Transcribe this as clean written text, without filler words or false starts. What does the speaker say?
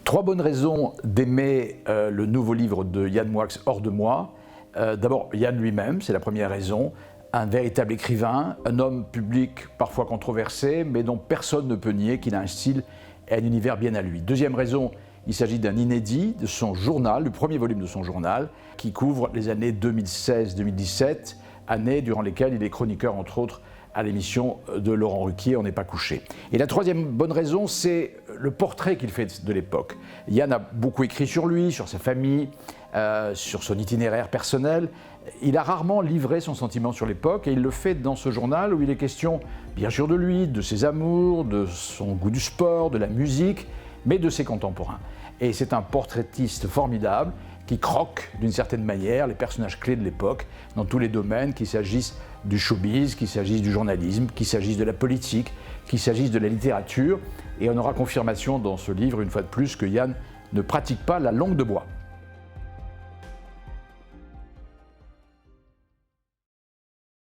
Trois bonnes raisons d'aimer le nouveau livre de Yann Moix, Hors de moi. D'abord, Yann lui-même, c'est la première raison. Un véritable écrivain, un homme public parfois controversé, mais dont personne ne peut nier qu'il a un style et un univers bien à lui. Deuxième raison, il s'agit d'un inédit de son journal, le premier volume de son journal, qui couvre les années 2016-2017, années durant lesquelles il est chroniqueur, entre autres, à l'émission de Laurent Ruquier, On n'est pas couché. Et la troisième bonne raison, c'est le portrait qu'il fait de l'époque. Yann a beaucoup écrit sur lui, sur sa famille, sur son itinéraire personnel. Il a rarement livré son sentiment sur l'époque et il le fait dans ce journal où il est question, bien sûr, de lui, de ses amours, de son goût du sport, de la musique, mais de ses contemporains. Et c'est un portraitiste formidable qui croque d'une certaine manière les personnages clés de l'époque dans tous les domaines, qu'il s'agisse du showbiz, qu'il s'agisse du journalisme, qu'il s'agisse de la politique, qu'il s'agisse de la littérature. Et on aura confirmation dans ce livre, une fois de plus, que Yann ne pratique pas la langue de bois.